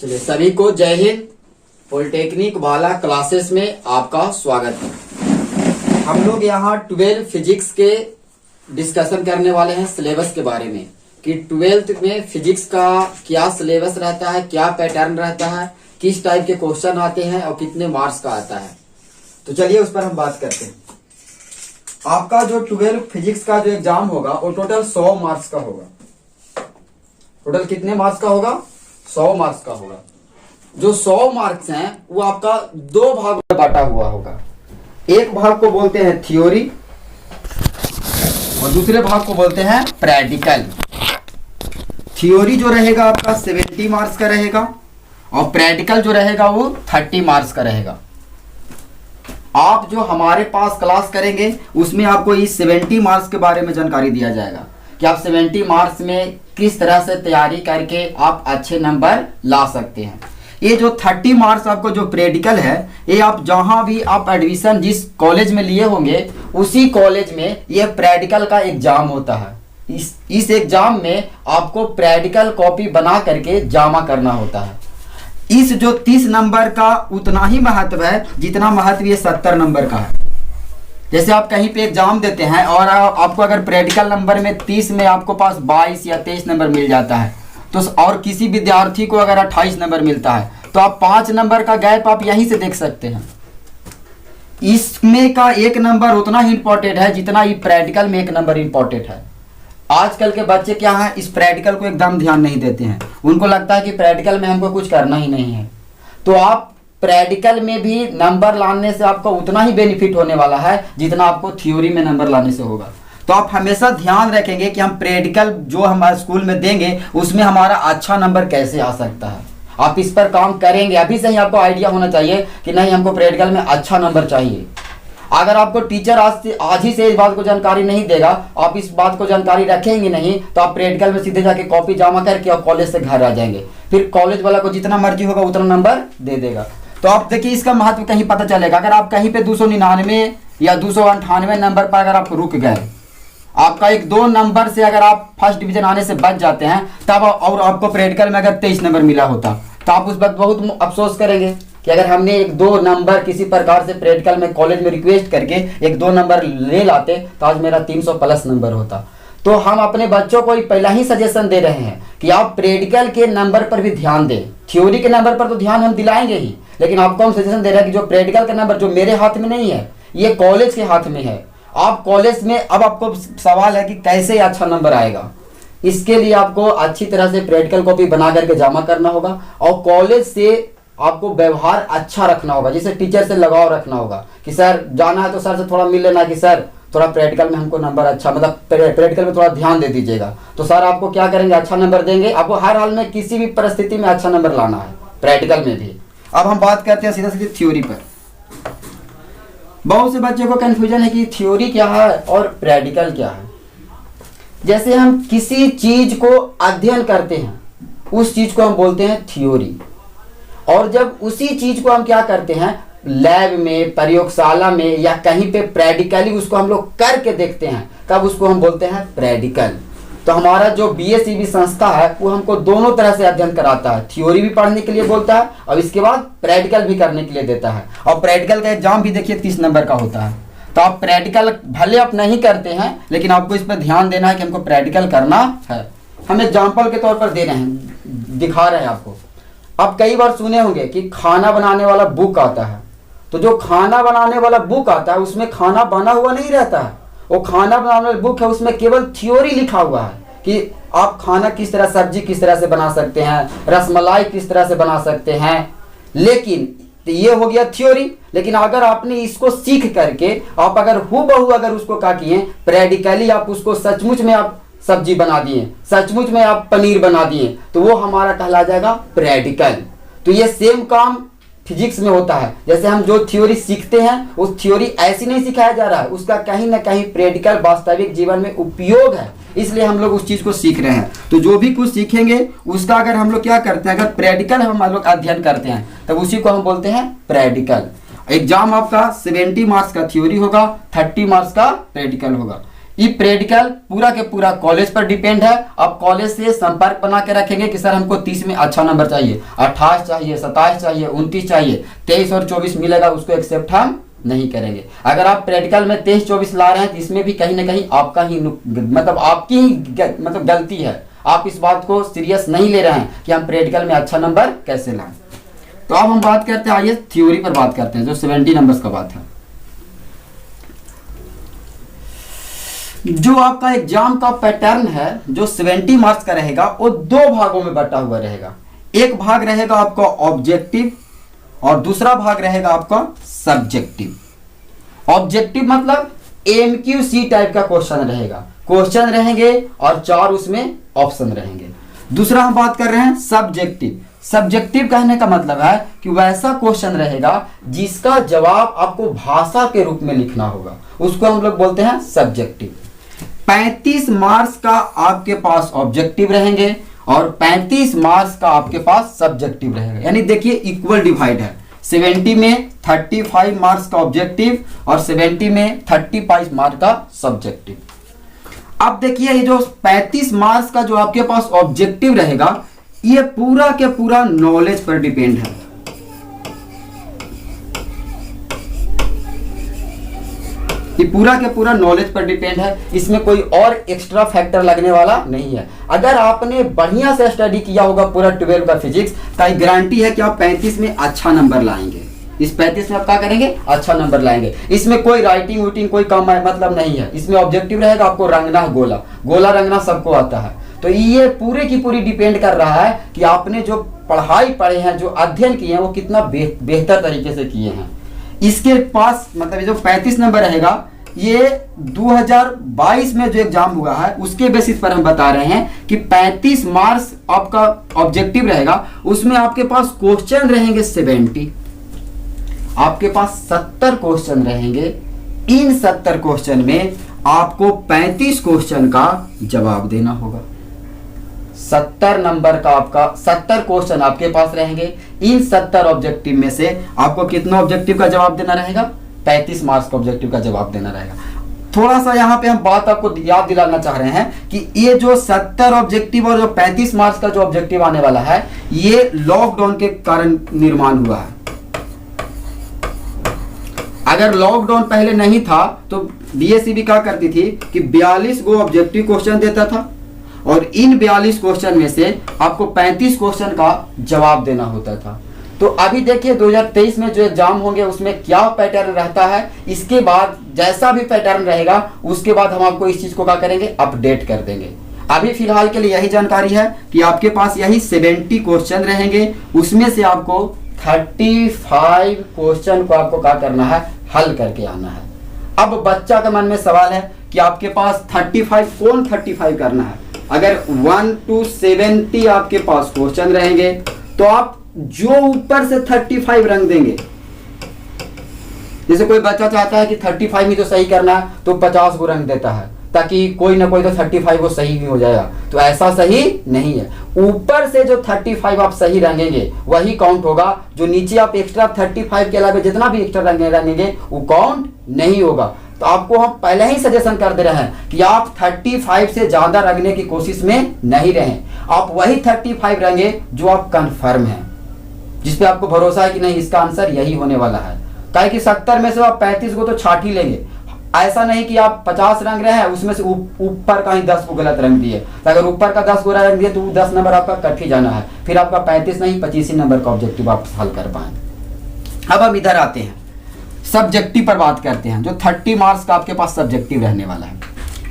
चलिए, सभी को जय हिंद। पॉलिटेक्निक वाला क्लासेस में आपका स्वागत है। हम लोग यहाँ 12 फिजिक्स के डिस्कशन करने वाले हैं सिलेबस के बारे में कि 12th में फिजिक्स का क्या सिलेबस रहता है, क्या पैटर्न रहता है, किस टाइप के क्वेश्चन आते हैं और कितने मार्क्स का आता है। तो चलिए उस पर हम बात करते हैं। आपका जो 12 फिजिक्स का जो एग्जाम होगा वो टोटल 100 मार्क्स का होगा। टोटल कितने मार्क्स का होगा? 100 मार्क्स का होगा। जो 100 मार्क्स हैं वो आपका दो भाग में बांटा हुआ होगा। एक भाग को बोलते हैं थ्योरी और दूसरे भाग को बोलते हैं प्रैक्टिकल। थ्योरी जो रहेगा आपका 70 मार्क्स का रहेगा और प्रैक्टिकल जो रहेगा वो 30 मार्क्स का रहेगा। आप जो हमारे पास क्लास करेंगे उसमें आपको इस 70 मार्क्स के बारे में जानकारी दिया जाएगा कि आप 70 मार्क्स में किस तरह से तैयारी करके आप अच्छे नंबर ला सकते हैं। ये जो 30 मार्क्स आपको जो प्रैक्टिकल है, ये आप जहां भी आप एडमिशन जिस कॉलेज में लिए होंगे उसी कॉलेज में ये प्रैक्टिकल का एग्जाम होता है। इस एग्जाम में आपको प्रैक्टिकल कॉपी बना करके जमा करना होता है। इस जो 30 नंबर का उतना ही महत्व है जितना महत्व ये 70 नंबर का है। जैसे आप कहीं पे एग्जाम देते हैं और आपको अगर प्रैक्टिकल नंबर में 30 में आपको पास 22 या 23 नंबर मिल जाता है तो और किसी विद्यार्थी को अगर 28 नंबर मिलता है तो आप 5 नंबर का गैप आप यहीं से देख सकते हैं। इसमें का एक नंबर उतना ही इंपॉर्टेंट है जितना ये प्रैक्टिकल में एक नंबर इंपॉर्टेंट है। आजकल के बच्चे क्या है, इस प्रैक्टिकल को एकदम ध्यान नहीं देते हैं। उनको लगता है कि प्रैक्टिकल में हमको कुछ करना ही नहीं है। तो आप प्रैक्टिकल में भी नंबर लाने से आपको उतना ही बेनिफिट होने वाला है जितना आपको थ्योरी में नंबर लाने से होगा। तो आप हमेशा ध्यान रखेंगे कि हम प्रैक्टिकल जो हमारे स्कूल में देंगे उसमें हमारा अच्छा नंबर कैसे आ सकता है। आप इस पर काम करेंगे। अभी से ही आपको आइडिया होना चाहिए कि नहीं, हमको प्रैक्टिकल में अच्छा नंबर चाहिए। अगर आपको टीचर आज ही से इस बात को जानकारी नहीं देगा, आप इस बात को जानकारी रखेंगे नहीं, तो आप प्रैक्टिकल में सीधे जाके कॉपी जमा करके और कॉलेज से घर आ जाएंगे। फिर कॉलेज वाला को जितना मर्जी होगा उतना नंबर दे देगा। तो आप देखिए इसका महत्व कहीं पता चलेगा। अगर आप कहीं पे 299 या 298 नंबर पर अगर आप रुक गए, आपका एक 2 नंबर से अगर आप फर्स्ट डिवीजन आने से बच जाते हैं तब और आपको प्रैक्टिकल में अगर 23 नंबर मिला होता तो आप उस वक्त बहुत अफसोस करेंगे कि अगर हमने एक 2 नंबर किसी प्रकार से प्रैक्टिकल में कॉलेज में रिक्वेस्ट करके एक 2 नंबर ले लाते तो आज मेरा 300 प्लस नंबर होता। तो हम अपने बच्चों को पहला ही सजेशन दे रहे हैं कि आप प्रैक्टिकल के नंबर पर भी ध्यान दें। थ्योरी के नंबर पर तो ध्यान हम दिलाएंगे ही, लेकिन आपको हम सजेशन दे रहे हैं कि जो प्रैक्टिकल का नंबर जो मेरे हाथ में नहीं है, ये कॉलेज के हाथ में है। आप कॉलेज में अब आपको सवाल है कि कैसे अच्छा नंबर आएगा। इसके लिए आपको अच्छी तरह से प्रैक्टिकल कॉपी बना करके जमा करना होगा और कॉलेज से आपको व्यवहार अच्छा रखना होगा। जैसे टीचर से लगाव रखना होगा कि सर जाना है तो सर से थोड़ा मिल लेना कि सर थोड़ा प्रैक्टिकल में हमको नंबर अच्छा, मतलब प्रैक्टिकल में थोड़ा ध्यान दे दीजिएगा। तो सर आपको क्या करेंगे, अच्छा नंबर देंगे। आपको हर हाल में किसी भी परिस्थिति में अच्छा नंबर लाना है, प्रैक्टिकल में भी। अब हम बात करते हैं सीधा सीधी थ्योरी पर। बहुत से बच्चों को कंफ्यूजन है कि थ्योरी क्या है और प्रैक्टिकल क्या है। जैसे हम किसी चीज को अध्ययन करते हैं उस चीज को हम बोलते हैं थ्योरी, और जब उसी चीज को हम क्या करते हैं लैब में, प्रयोगशाला में या कहीं पे प्रैक्टिकली उसको हम लोग करके देखते हैं, तब उसको हम बोलते हैं प्रैक्टिकल। तो हमारा जो BSEB संस्था है वो हमको दोनों तरह से अध्ययन कराता है। थ्योरी भी पढ़ने के लिए बोलता है और इसके बाद प्रैक्टिकल भी करने के लिए देता है। और प्रैक्टिकल का एग्जाम भी देखिए 30 नंबर का होता है। तो आप प्रैक्टिकल भले आप नहीं करते हैं, लेकिन आपको इस पर ध्यान देना है कि हमको प्रैक्टिकल करना है। हम एग्जाम्पल के तौर पर दे रहे हैं, दिखा रहे हैं आपको। आप कई बार सुने होंगे कि खाना बनाने वाला बुक आता है। तो जो खाना बनाने वाला बुक आता है उसमें खाना बना हुआ नहीं रहता है। वो खाना बनाने वाला बुक है, उसमें केवल थ्योरी लिखा हुआ है कि आप खाना किस तरह, सब्जी किस तरह से बना सकते हैं, रसमलाई किस तरह से बना सकते हैं। लेकिन ये हो गया थ्योरी। लेकिन अगर आपने इसको सीख करके आप अगर हूबहू अगर उसको क्या किए प्रैक्टिकली आप उसको सचमुच में आप सब्जी बना दिए, सचमुच में आप पनीर बना दिए, तो वो हमारा कहला जाएगा प्रैक्टिकल। तो ये सेम काम फिजिक्स में होता है। जैसे हम जो थ्योरी सीखते हैं उस थ्योरी ऐसी नहीं सिखाया जा रहा है, उसका कहीं ना कहीं प्रैक्टिकल वास्तविक जीवन में उपयोग है, इसलिए हम लोग उस चीज को सीख रहे हैं। तो जो भी कुछ सीखेंगे उसका अगर हम लोग क्या करते हैं, अगर प्रैक्टिकल हम लोग अध्ययन करते हैं तब उसी को हम बोलते हैं प्रैक्टिकल। एग्जाम आपका 70 मार्क्स का थ्योरी होगा, 30 मार्क्स का प्रैक्टिकल होगा। ये प्रैक्टिकल पूरा के पूरा कॉलेज पर डिपेंड है। अब कॉलेज से संपर्क बना के रखेंगे कि सर हमको 30 में अच्छा नंबर चाहिए, 28 चाहिए, 27 चाहिए, 29 चाहिए, 23 और 24 मिलेगा, उसको एक्सेप्ट हम नहीं करेंगे। अगर आप प्रैक्टिकल में 23-24 ला रहे हैं तो इसमें भी कहीं ना कहीं आपका ही मतलब आपकी ही मतलब गलती है। आप इस बात को सीरियस नहीं ले रहे हैं कि हम प्रैक्टिकल में अच्छा नंबर कैसे लाएं। तो अब हम बात करते हैं, आइए थ्योरी पर बात करते हैं, जो 70 नंबर्स का बात है। जो आपका एग्जाम का पैटर्न है जो 70 मार्क्स का रहेगा वो दो भागों में बटा हुआ रहेगा। एक भाग रहेगा आपका ऑब्जेक्टिव और दूसरा भाग रहेगा आपका सब्जेक्टिव। ऑब्जेक्टिव मतलब एमक्यूसी टाइप का क्वेश्चन रहेगा, क्वेश्चन रहेंगे और 4 उसमें ऑप्शन रहेंगे। दूसरा हम बात कर रहे हैं सब्जेक्टिव। सब्जेक्टिव कहने का मतलब है कि वैसा क्वेश्चन रहेगा जिसका जवाब आपको भाषा के रूप में लिखना होगा, उसको हम लोग बोलते हैं सब्जेक्टिव। 35 मार्क्स का आपके पास ऑब्जेक्टिव रहेंगे और 35 मार्क्स का आपके पास सब्जेक्टिव रहेगा, यानी देखिए इक्वल डिवाइड है। 70 में 35 मार्क्स का ऑब्जेक्टिव और 70 में 35 मार्क्स का सब्जेक्टिव। अब देखिए ये जो 35 मार्क्स का जो आपके पास ऑब्जेक्टिव रहेगा ये पूरा के पूरा नॉलेज पर डिपेंड है। ये पूरा के पूरा नॉलेज पर डिपेंड है, इसमें कोई और एक्स्ट्रा फैक्टर लगने वाला नहीं है। अगर आपने बढ़िया से स्टडी किया होगा पूरा 12 का फिजिक्स तो गारंटी है कि आप 35 में अच्छा नंबर लाएंगे। इस 35 में आप क्या करेंगे, अच्छा नंबर लाएंगे। इसमें कोई राइटिंग वूटिंग कोई कम मतलब नहीं है। इसमें ऑब्जेक्टिव रहेगा, आपको रंगना गोला, गोला रंगना सबको आता है। तो ये पूरे की पूरी डिपेंड कर रहा है कि आपने जो पढ़ाई पढ़े हैं, जो अध्ययन किए हैं वो कितना बेहतर तरीके से किए हैं। इसके पास मतलब जो 35 नंबर रहेगा ये 2022 में जो एग्जाम हुआ है उसके बेसिस पर हम बता रहे हैं कि 35 मार्क्स आपका ऑब्जेक्टिव रहेगा, उसमें आपके पास क्वेश्चन रहेंगे 70, आपके पास 70 क्वेश्चन रहेंगे। इन 70 क्वेश्चन में आपको 35 क्वेश्चन का जवाब देना होगा। 70 नंबर का आपका 70 क्वेश्चन आपके पास रहेंगे। इन 70 ऑब्जेक्टिव में से आपको कितना ऑब्जेक्टिव का जवाब देना रहेगा, 35 मार्क्स का ऑब्जेक्टिव का जवाब देना रहेगा। थोड़ा सा यहाँ पे हम बात आपको याद दिलाना चाह रहे हैं कि ये जो 70 ऑब्जेक्टिव और जो 35 मार्क्स का जो ऑब्जेक्टिव आने वाला है ये लॉकडाउन के कारण निर्माण हुआ है। अगर लॉकडाउन पहले नहीं था तो बीएसईबी क्या करती थी कि 42 गो ऑब्जेक्टिव क्वेश्चन देता था और इन 42 क्वेश्चन में से आपको 35 क्वेश्चन का जवाब देना होता था। तो अभी देखिए 2023 में जो एग्जाम होंगे उसमें क्या पैटर्न रहता है, इसके बाद जैसा भी पैटर्न रहेगा उसके बाद हम आपको इस चीज को क्या करेंगे, अपडेट कर देंगे। अभी फिलहाल के लिए यही जानकारी है कि आपके पास यही 70 क्वेश्चन रहेंगे, उसमें से आपको 35 क्वेश्चन को आपको क्या करना है, हल करके आना है। अब बच्चा के मन में सवाल है कि आपके पास 35 कौन 35 करना है। अगर 1 to 70 आपके पास क्वेश्चन रहेंगे तो आप जो ऊपर से 35 रंग देंगे, जैसे कोई बच्चा चाहता है कि 35 ही तो सही करना है तो 50 को रंग देता है ताकि कोई ना कोई तो 35 वो सही भी हो जाएगा, तो ऐसा सही नहीं है। ऊपर से जो 35 आप सही रंगेंगे वही काउंट होगा, जो नीचे आप एक्स्ट्रा 35 के अलावा जितना भी एक्स्ट्रा रंगेंगे वो काउंट नहीं होगा। तो आपको हम पहले ही सजेशन कर दे रहे हैं कि आप 35 से ज्यादा रंगने की कोशिश में नहीं रहें। आप वही 35 रंगे जो आप कंफर्म हैं, जिसपे आपको भरोसा है कि नहीं इसका आंसर यही होने वाला है। काहे कि 70 में से आप 35 को तो छाट ही लेंगे। ऐसा नहीं कि आप 50 रंग रहे हैं उसमें से ऊपर का ही 10 को गलत रंग दिए, तो अगर ऊपर का 10 को रंग दिए तो 10 नंबर आपका कट ही जाना है, फिर आपका 35 नहीं 25 ही नंबर का ऑब्जेक्टिव आप हल कर पाए। अब हम इधर आते हैं, सब्जेक्टिव पर बात करते हैं। जो 30 मार्क्स का आपके पास सब्जेक्टिव रहने वाला है,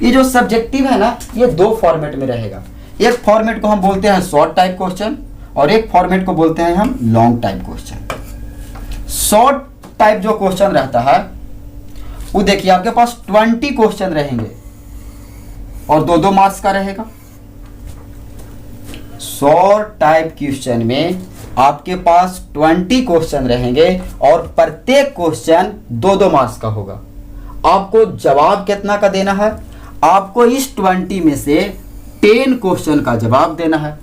ये जो सब्जेक्टिव है ना ये 2 फॉर्मेट में रहेगा। एक फॉर्मेट को हम बोलते हैं शॉर्ट टाइप क्वेश्चन और एक फॉर्मेट को बोलते हैं हम long type question. Short type जो क्वेश्चन रहता है वो देखिए आपके पास 20 क्वेश्चन रहेंगे और 2-2 मार्क्स का रहेगा। शॉर्ट टाइप क्वेश्चन में आपके पास 20 क्वेश्चन रहेंगे और प्रत्येक क्वेश्चन 2-2 मार्क्स का होगा। आपको जवाब कितना का देना है, आपको इस 20 में से 10 क्वेश्चन का जवाब देना है।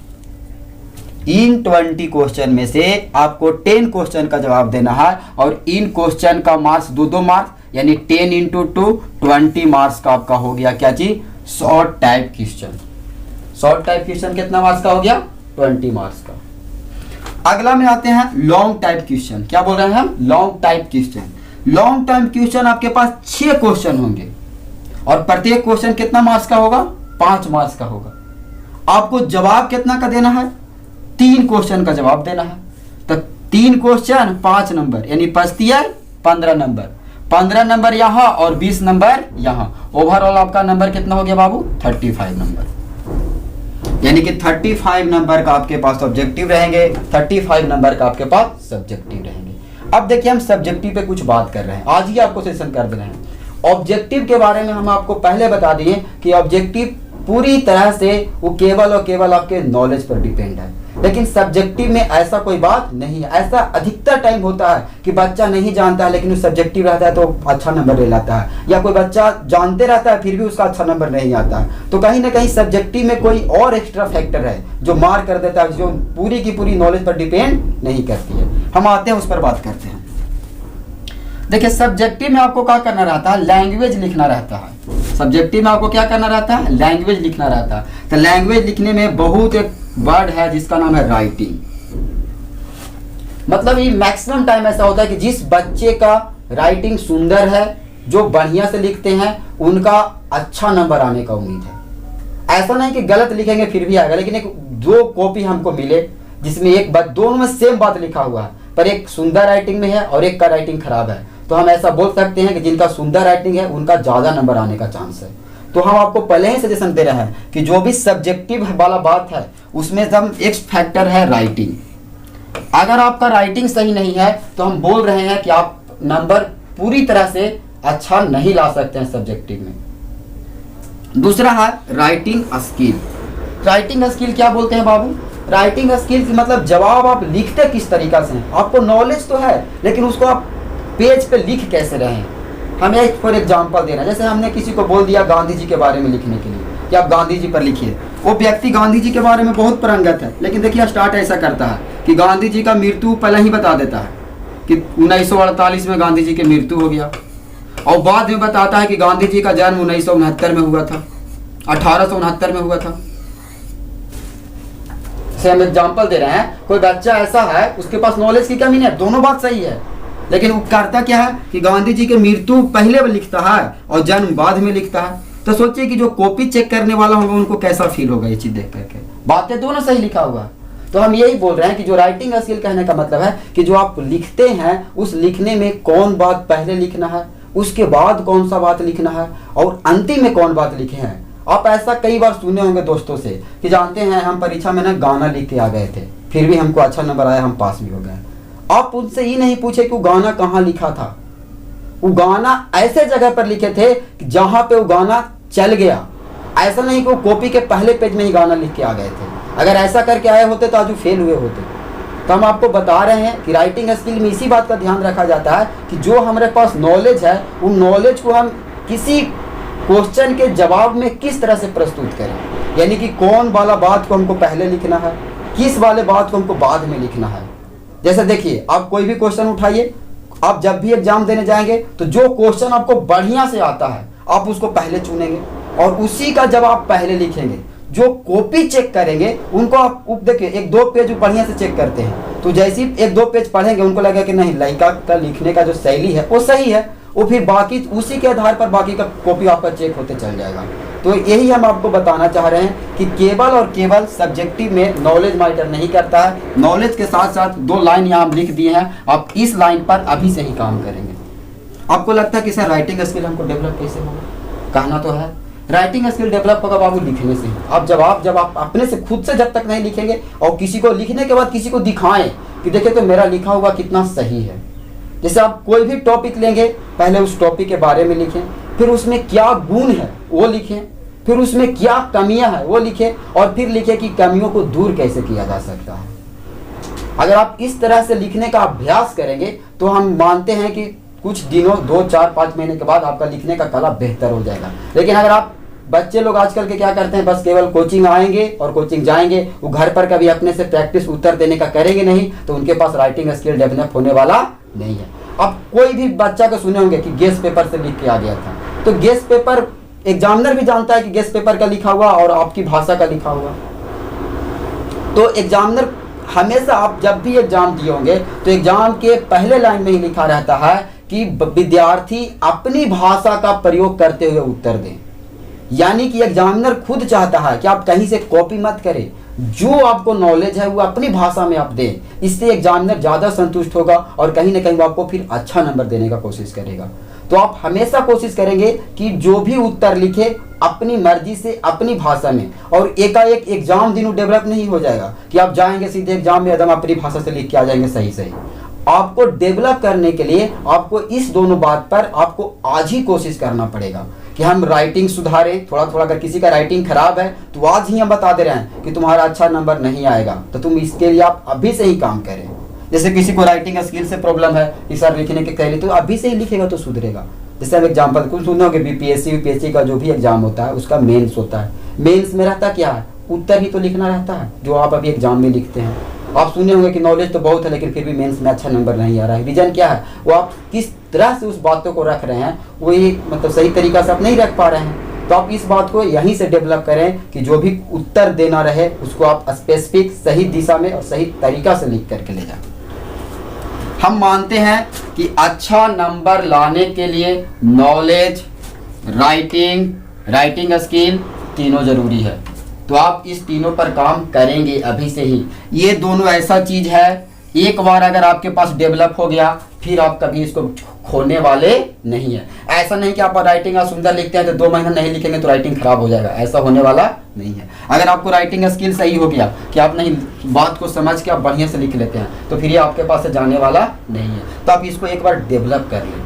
इन 20 क्वेश्चन में से आपको 10 क्वेश्चन का जवाब देना है और इन क्वेश्चन का मार्क्स 2-2 मार्क्स, यानी 10 इंटू 2 20 मार्क्स का आपका हो गया क्या चीज, short type question. Short type question कितना मार्क्स का हो गया, 20 मार्क्स का। अगला में आते हैं लॉन्ग टाइप क्वेश्चन। क्या बोल रहे हैं हम, long type question. Long type question आपके पास 6 क्वेश्चन होंगे और प्रत्येक क्वेश्चन कितना मार्क्स का होगा, 5 मार्क्स का होगा। आपको जवाब कितना का देना है, 3 क्वेश्चन का जवाब देना है। तो 3 क्वेश्चन 5 नंबर, यानी 15 नंबर। 15 नंबर यहाँ और 20 नंबर यहाँ। ओवरऑल आपका नंबर कितना हो गया बाबू, 35 नंबर। यानी कि 35 नंबर का आपके पास ऑब्जेक्टिव रहेंगे, 35 नंबर का आपके पास सब्जेक्टिव रहेंगे। अब देखिए हम सब्जेक्टिव पे कुछ बात कर रहे हैं, आज ही आपको सेशन कर दे रहे हैं। ऑब्जेक्टिव के बारे में हम आपको पहले बता दिए कि ऑब्जेक्टिव पूरी तरह से वो केवल और केवल आपके नॉलेज पर डिपेंड है, लेकिन सब्जेक्टिव में ऐसा कोई बात नहीं है। ऐसा अधिकतर टाइम होता है कि बच्चा नहीं जानता है लेकिन वो सब्जेक्टिव रहता है तो अच्छा नंबर ले लाता है, या कोई बच्चा जानते रहता है फिर भी उसका अच्छा नंबर नहीं आता है। तो कहीं ना कहीं सब्जेक्टिव में कोई और एक्स्ट्रा फैक्टर है जो मार कर देता है, जो पूरी की पूरी नॉलेज पर डिपेंड नहीं करती है। हम आते हैं उस पर बात करते हैं। देखिए सब्जेक्टिव में आपको क्या करना रहता है, लैंग्वेज लिखना रहता है। सब्जेक्टिव में आपको क्या करना रहता है, लैंग्वेज लिखना रहता है। तो लैंग्वेज लिखने में बहुत एक वर्ड है जिसका नाम है राइटिंग। मतलब ये मैक्सिमम टाइम ऐसा होता है कि जिस बच्चे का राइटिंग सुंदर है, जो बढ़िया से लिखते हैं, उनका अच्छा नंबर आने का उम्मीद है। ऐसा नहीं कि गलत लिखेंगे फिर भी आएगा, लेकिन एक 2 कॉपी हमको मिले जिसमें एक बात, दोनों में सेम बात लिखा हुआ है, पर एक सुंदर राइटिंग में है और एक का राइटिंग खराब है, तो हम ऐसा बोल सकते हैं कि जिनका सुंदर राइटिंग है उनका ज्यादा नंबर आने का चांस है। तो हम आपको पहले ही सजेशन दे रहे हैं कि जो भी सब्जेक्टिव वाला बात है उसमें हम एक फैक्टर है राइटिंग। अगर आपका राइटिंग सही नहीं है तो हम बोल रहे हैं कि आप नंबर पूरी तरह से अच्छा नहीं ला सकते हैं सब्जेक्टिव में। दूसरा है राइटिंग स्किल। राइटिंग स्किल क्या बोलते हैं बाबू, राइटिंग स्किल मतलब जवाब आप लिखते किस तरीका से हैं। आपको नॉलेज तो है लेकिन उसको आप पेज पे लिख कैसे रहे हैं। हम एक फॉर एग्जांपल दे रहे हैं, जैसे हमने किसी को बोल दिया गांधी जी के बारे में लिखने के लिए कि आप गांधी जी पर लिखिए। वो व्यक्ति गांधी जी के बारे में बहुत पारंगत है, लेकिन देखिए स्टार्ट ऐसा करता है कि गांधी जी का मृत्यु पहले ही बता देता है कि 1948 में गांधी जी की मृत्यु हो गया, और बाद में बताता है कि गांधी जी का जन्म 1969 में हुआ था, 1869 में हुआ था। से हम एग्जाम्पल दे रहे हैं, कोई बच्चा ऐसा है उसके पास नॉलेज की कमी नहीं है, दोनों बात सही है, लेकिन वो करता क्या है कि गांधी जी के मृत्यु पहले लिखता है और जन्म बाद में लिखता है। तो सोचिए कि जो कॉपी चेक करने वाला होगा उनको कैसा फील होगा ये चीज देख करके। बातें दोनों सही लिखा हुआ है। तो हम यही बोल रहे हैं कि जो राइटिंग स्किल कहने का मतलब है कि जो आप लिखते हैं उस लिखने में कौन बात पहले लिखना है, उसके बाद कौन सा बात लिखना है, और अंतिम में कौन बात लिखे हैं। आप ऐसा कई बार सुने होंगे दोस्तों से कि जानते हैं हम परीक्षा में ना गाना लिख के आ गए थे, फिर भी हमको अच्छा नंबर आया, हम पास भी हो गए। आप उनसे ये नहीं पूछे कि वो गाना कहाँ लिखा था। वो गाना ऐसे जगह पर लिखे थे कि जहां पे वो गाना चल गया। ऐसा नहीं कि वो कॉपी के पहले पेज में ही गाना लिख के आ गए थे। अगर ऐसा करके आए होते तो आज वो फेल हुए होते। तो हम आपको बता रहे हैं कि राइटिंग स्किल में इसी बात का ध्यान रखा जाता है कि जो हमारे पास नॉलेज है उन नॉलेज को हम किसी क्वेश्चन के जवाब में किस तरह से प्रस्तुत करें, यानी कि कौन वाला बात को हमको पहले लिखना है, किस वाले बात को हमको बाद में लिखना है। जैसे देखिए आप कोई भी क्वेश्चन उठाइए, आप जब भी एग्जाम देने जाएंगे तो जो क्वेश्चन आपको बढ़िया से आता है आप उसको पहले चुनेंगे और उसी का जवाब पहले लिखेंगे। जो कॉपी चेक करेंगे उनको आप देखिए 1-2 पेज बढ़िया से चेक करते हैं, तो जैसे ही 1-2 पेज पढ़ेंगे उनको लगेगा कि नहीं लड़का का लिखने का जो शैली है वो सही है, वो फिर बाकी उसी के आधार पर बाकी का कॉपी आपका चेक होते चल जाएगा। तो यही हम आपको बताना चाह रहे हैं कि केवल और केवल सब्जेक्टिव में नॉलेज मैटर नहीं करता है। नॉलेज के साथ साथ 2 लाइन यहाँ हम लिख दिए हैं, आप इस लाइन पर अभी से ही काम करेंगे। आपको लगता है कि सर राइटिंग स्किल हमको डेवलप कैसे होगा, कहना तो है राइटिंग स्किल डेवलप होगा बाबू लिखने से। जब आप अपने से खुद से जब तक नहीं लिखेंगे और किसी को लिखने के बाद किसी को दिखाएं कि देखिए तो मेरा लिखा हुआ कितना सही है। जैसे आप कोई भी टॉपिक लेंगे, पहले उस टॉपिक के बारे में लिखें, फिर उसमें क्या गुण है वो लिखें, फिर उसमें क्या कमियां हैं वो लिखें, और फिर लिखें कि कमियों को दूर कैसे किया जा सकता है। अगर आप इस तरह से लिखने का अभ्यास करेंगे तो हम मानते हैं कि कुछ दिनों 2-4-5 महीने के बाद आपका लिखने का कला बेहतर हो जाएगा। लेकिन अगर आप बच्चे लोग आजकल के क्या करते हैं, बस केवल कोचिंग आएंगे और कोचिंग जाएंगे, वो घर पर कभी अपने से प्रैक्टिस उत्तर देने का करेंगे नहीं, तो उनके पास राइटिंग स्किल डेवलप होने वाला नहीं है। अब कोई भी बच्चा को सुने होंगे कि गेस्ट पेपर से लिख के आ गया था, तो गेस्ट पेपर एग्जामिनर भी जानता है कि गेस्ट पेपर का लिखा हुआ और आपकी भाषा का लिखा हुआ। तो एग्जामिनर हमेशा, आप जब भी एग्जाम दिए होंगे तो एग्जाम के पहले लाइन में ही लिखा रहता है कि विद्यार्थी अपनी भाषा का प्रयोग करते हुए उत्तर दें। यानी कि एग्जामिनर खुद चाहता है कि आप कहीं से कॉपी मत करें, जो आपको नॉलेज है वो अपनी भाषा में आप दें। इससे एग्जामिनर ज़्यादा संतुष्ट होगा और कहीं ना कहीं वो आपको फिर अच्छा नंबर देने का कोशिश करेगा। तो आप हमेशा कोशिश करेंगे कि जो भी उत्तर लिखे अपनी मर्जी से अपनी भाषा में, और एकाएक एग्जाम दिनों डेवलप नहीं हो जाएगा कि आप जाएंगे सीधे एग्जाम में एकदम अपनी भाषा से लिख के आ जाएंगे सही सही। आपको डेवलप करने के लिए आपको इस दोनों बात पर आपको आज ही कोशिश करना पड़ेगा कि हम राइटिंग सुधारें थोड़ा थोड़ा। अगर किसी का राइटिंग खराब है तो आज ही हम बता दे रहे हैं कि तुम्हारा अच्छा नंबर नहीं आएगा, तो तुम इसके लिए आप अभी से ही काम करें। जैसे किसी को राइटिंग स्किल से प्रॉब्लम है कि सर लिखने के कहली, तो अभी से ही लिखेगा तो सुधरेगा। जैसे हम एग्जाम्पल कुछ सुनोगे, बीपीएससी का जो भी एग्जाम होता है उसका मेंस होता है। मेंस में रहता क्या है, उत्तर ही तो लिखना रहता है जो आप अभी एग्जाम में लिखते हैं। आप सुने होंगे कि नॉलेज तो बहुत है लेकिन फिर भी मेंस में अच्छा नंबर नहीं आ रहा है। रीजन क्या है, वो आप किस तरह से उस बातों को रख रहे हैं, वही मतलब सही तरीका से आप नहीं रख पा रहे हैं। तो आप इस बात को यहीं से डेवलप करें कि जो भी उत्तर देना रहे उसको आप स्पेसिफिक सही दिशा में और सही तरीका से लिख करके ले जाएं। हम मानते हैं कि अच्छा नंबर लाने के लिए नॉलेज, राइटिंग स्किल तीनों जरूरी है। तो आप इस तीनों पर काम करेंगे अभी से ही। ये दोनों ऐसा चीज है, एक बार अगर आपके पास डेवलप हो गया फिर आप कभी इसको खोने वाले नहीं है। ऐसा नहीं कि आप राइटिंग सुंदर लिखते हैं तो 2 महीना नहीं लिखेंगे तो राइटिंग खराब हो जाएगा, ऐसा होने वाला नहीं है। अगर आपको राइटिंग स्किल सही हो गया कि आप नहीं बात को समझ के आप बढ़िया से लिख लेते हैं तो फिर ये आपके पास से जाने वाला नहीं है। तो आप इसको एक बार डेवलप कर लें।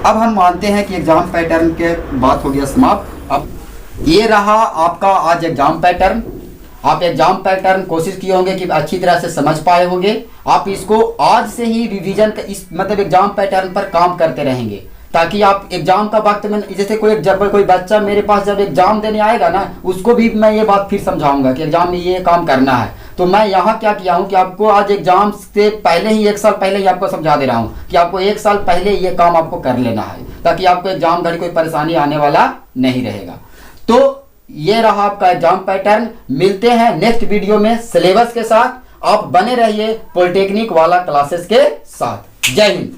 अब हम मानते हैं कि एग्जाम पैटर्न के बात हो गया समाप्त। अब ये रहा आपका आज एग्जाम पैटर्न। आप एग्जाम पैटर्न कोशिश किए होंगे कि अच्छी तरह से समझ पाए होंगे। आप इसको आज से ही रिवीजन का इस मतलब एग्जाम पैटर्न पर काम करते रहेंगे ताकि आप एग्जाम का वक्त में, जैसे जब कोई बच्चा मेरे पास जब एग्जाम देने आएगा ना, उसको भी मैं ये बात फिर समझाऊंगा कि एग्जाम में ये काम करना है। तो मैं यहाँ क्या किया हूँ कि आपको आज एग्जाम से पहले ही 1 साल पहले ही आपको समझा दे रहा हूँ कि आपको 1 साल पहले ये काम आपको कर लेना है ताकि आपको एग्जाम घड़ी कोई परेशानी आने वाला नहीं रहेगा। तो ये रहा आपका एग्जाम पैटर्न। मिलते हैं नेक्स्ट वीडियो में सिलेबस के साथ। आप बने रहिए पॉलिटेक्निक वाला क्लासेस के साथ। जय हिंद।